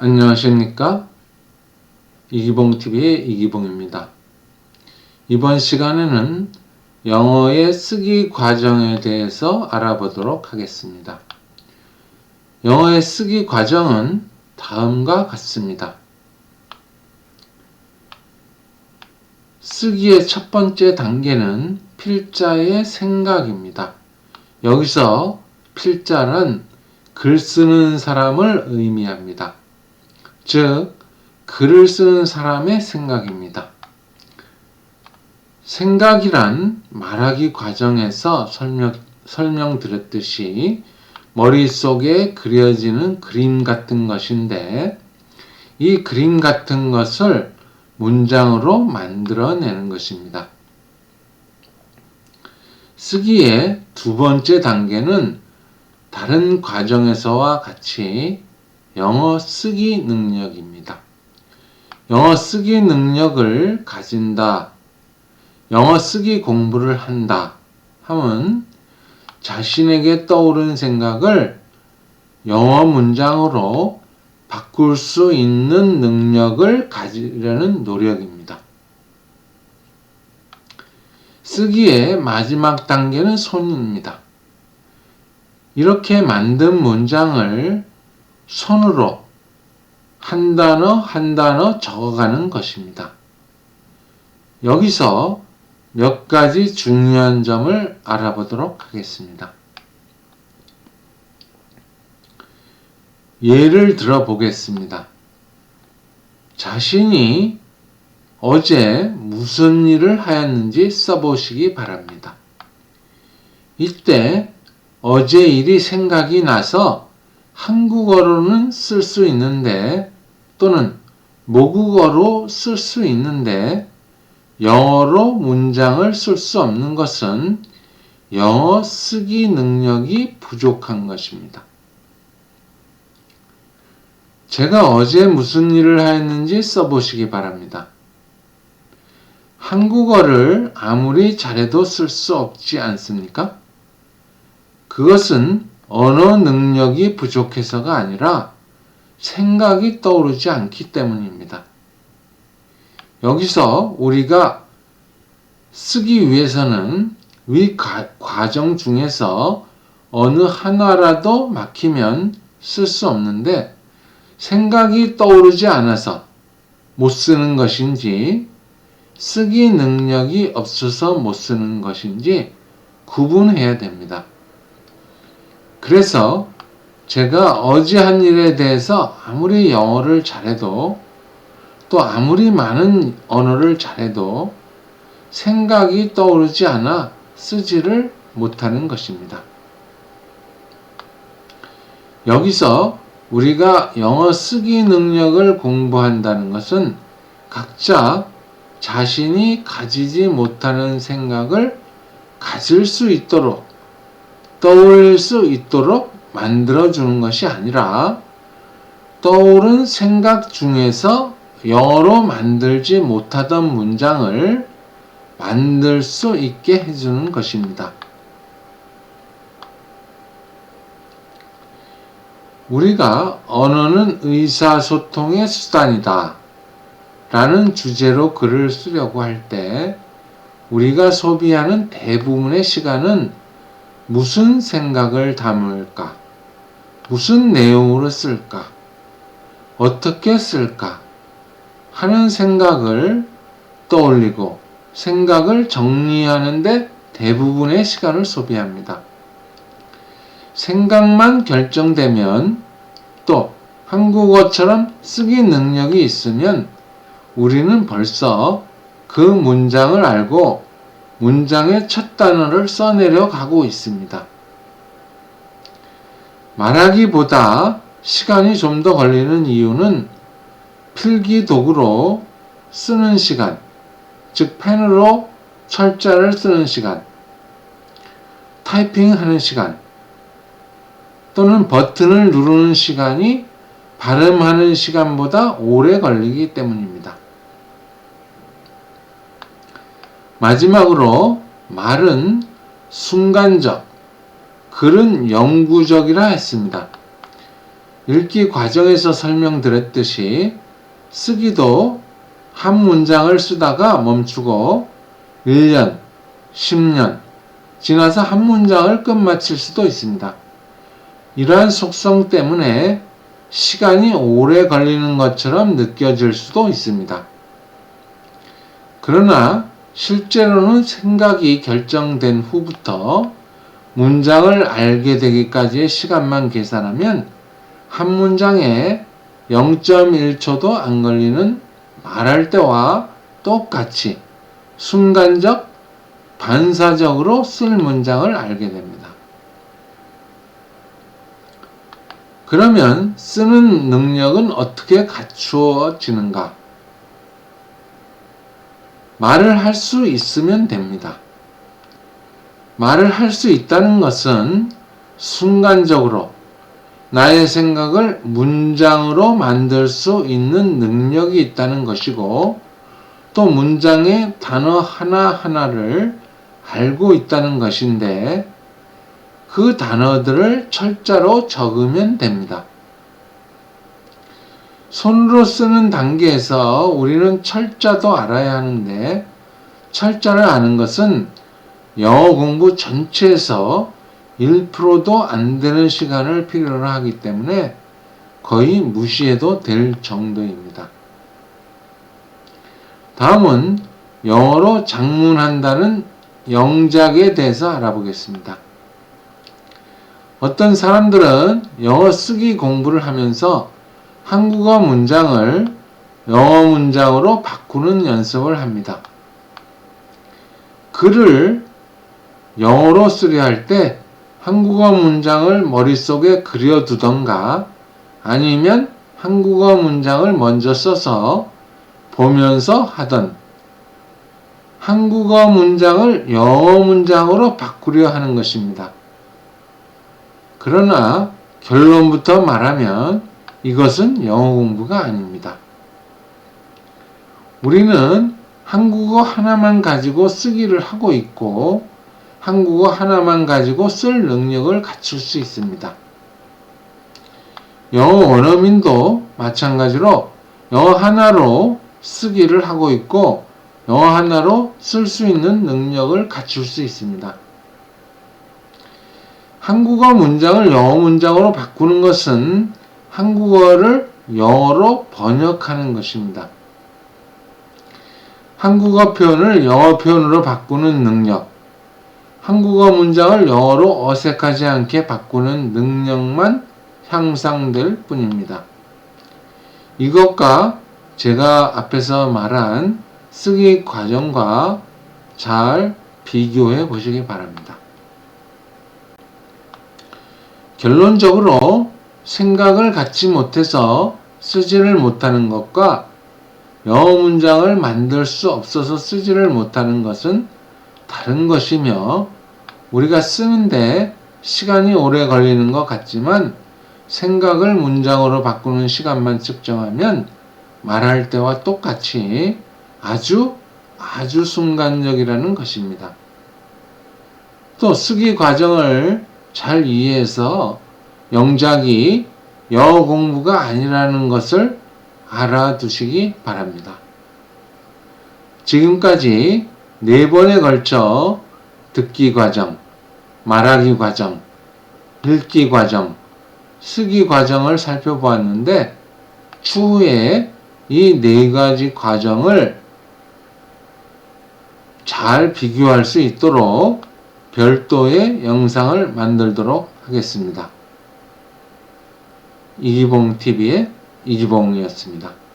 안녕하십니까? 이기봉TV의 이기봉입니다. 이번 시간에는 영어의 쓰기 과정에 대해서 알아보도록 하겠습니다. 영어의 쓰기 과정은 다음과 같습니다. 쓰기의 첫 번째 단계는 필자의 생각입니다. 여기서 필자는 글 쓰는 사람을 의미합니다. 즉, 글을 쓰는 사람의 생각입니다. 생각이란 말하기 과정에서 설명드렸듯이 머릿속에 그려지는 그림 같은 것인데, 이 그림 같은 것을 문장으로 만들어내는 것입니다. 쓰기의 두 번째 단계는 다른 과정에서와 같이 영어 쓰기 능력입니다. 영어 쓰기 능력을 가진다, 영어 쓰기 공부를 한다 하면 자신에게 떠오른 생각을 영어 문장으로 바꿀 수 있는 능력을 가지려는 노력입니다. 쓰기의 마지막 단계는 손입니다. 이렇게 만든 문장을 손으로 한 단어 한 단어 적어가는 것입니다. 여기서 몇 가지 중요한 점을 알아보도록 하겠습니다. 예를 들어 보겠습니다. 자신이 어제 무슨 일을 하였는지 써보시기 바랍니다. 이때 어제 일이 생각이 나서 한국어로는 쓸 수 있는데 또는 모국어로 쓸 수 있는데 영어로 문장을 쓸 수 없는 것은 영어 쓰기 능력이 부족한 것입니다. 제가 어제 무슨 일을 하였는지 써보시기 바랍니다. 한국어를 아무리 잘해도 쓸 수 없지 않습니까? 그것은 언어 능력이 부족해서가 아니라 생각이 떠오르지 않기 때문입니다. 여기서 우리가 쓰기 위해서는 위 과정 중에서 어느 하나라도 막히면 쓸 수 없는데 생각이 떠오르지 않아서 못 쓰는 것인지 쓰기 능력이 없어서 못 쓰는 것인지 구분해야 됩니다. 그래서 제가 어제 한 일에 대해서 아무리 영어를 잘해도 또 아무리 많은 언어를 잘해도 생각이 떠오르지 않아 쓰지를 못하는 것입니다. 여기서 우리가 영어 쓰기 능력을 공부한다는 것은 각자 자신이 가지지 못하는 생각을 가질 수 있도록 떠올릴 수 있도록 만들어주는 것이 아니라 떠오른 생각 중에서 영어로 만들지 못하던 문장을 만들 수 있게 해주는 것입니다. 우리가 언어는 의사소통의 수단이다 라는 주제로 글을 쓰려고 할 때 우리가 소비하는 대부분의 시간은 무슨 생각을 담을까? 무슨 내용으로 쓸까? 어떻게 쓸까? 하는 생각을 떠올리고 생각을 정리하는데 대부분의 시간을 소비합니다. 생각만 결정되면 또 한국어처럼 쓰기 능력이 있으면 우리는 벌써 그 문장을 알고 문장의 첫 단어를 써내려 가고 있습니다. 말하기보다 시간이 좀 더 걸리는 이유는 필기 도구로 쓰는 시간, 즉 펜으로 철자를 쓰는 시간, 타이핑하는 시간, 또는 버튼을 누르는 시간이 발음하는 시간보다 오래 걸리기 때문입니다. 마지막으로 말은 순간적, 글은 영구적이라 했습니다. 읽기 과정에서 설명드렸듯이 쓰기도 한 문장을 쓰다가 멈추고 1년, 10년 지나서 한 문장을 끝마칠 수도 있습니다. 이러한 속성 때문에 시간이 오래 걸리는 것처럼 느껴질 수도 있습니다. 그러나 실제로는 생각이 결정된 후부터 문장을 알게 되기까지의 시간만 계산하면 한 문장에 0.1초도 안 걸리는 말할 때와 똑같이 순간적, 반사적으로 쓸 문장을 알게 됩니다. 그러면 쓰는 능력은 어떻게 갖추어지는가? 말을 할 수 있으면 됩니다. 말을 할 수 있다는 것은 순간적으로 나의 생각을 문장으로 만들 수 있는 능력이 있다는 것이고, 또 문장의 단어 하나하나를 알고 있다는 것인데, 그 단어들을 철자로 적으면 됩니다. 손으로 쓰는 단계에서 우리는 철자도 알아야 하는데, 철자를 아는 것은 영어 공부 전체에서 1%도 안 되는 시간을 필요로 하기 때문에 거의 무시해도 될 정도입니다. 다음은 영어로 작문한다는 영작에 대해서 알아보겠습니다. 어떤 사람들은 영어 쓰기 공부를 하면서 한국어 문장을 영어 문장으로 바꾸는 연습을 합니다. 글을 영어로 쓰려 할 때 한국어 문장을 머릿속에 그려두던가 아니면 한국어 문장을 먼저 써서 보면서 하던 한국어 문장을 영어 문장으로 바꾸려 하는 것입니다. 그러나 결론부터 말하면 이것은 영어 공부가 아닙니다. 우리는 한국어 하나만 가지고 쓰기를 하고 있고 한국어 하나만 가지고 쓸 능력을 갖출 수 있습니다. 영어 원어민도 마찬가지로 영어 하나로 쓰기를 하고 있고 영어 하나로 쓸 수 있는 능력을 갖출 수 있습니다. 한국어 문장을 영어 문장으로 바꾸는 것은 한국어를 영어로 번역하는 것입니다. 한국어 표현을 영어 표현으로 바꾸는 능력, 한국어 문장을 영어로 어색하지 않게 바꾸는 능력만 향상될 뿐입니다. 이것과 제가 앞에서 말한 쓰기 과정과 잘 비교해 보시기 바랍니다. 결론적으로 생각을 갖지 못해서 쓰지를 못하는 것과 영어 문장을 만들 수 없어서 쓰지를 못하는 것은 다른 것이며 우리가 쓰는데 시간이 오래 걸리는 것 같지만 생각을 문장으로 바꾸는 시간만 측정하면 말할 때와 똑같이 아주 순간적이라는 것입니다. 또 쓰기 과정을 잘 이해해서 영작이 영어 공부가 아니라는 것을 알아두시기 바랍니다. 지금까지 4번에 걸쳐 듣기 과정, 말하기 과정, 읽기 과정, 쓰기 과정을 살펴보았는데 추후에 이 4가지 과정을 잘 비교할 수 있도록 별도의 영상을 만들도록 하겠습니다. 이기봉TV의 이기봉이었습니다.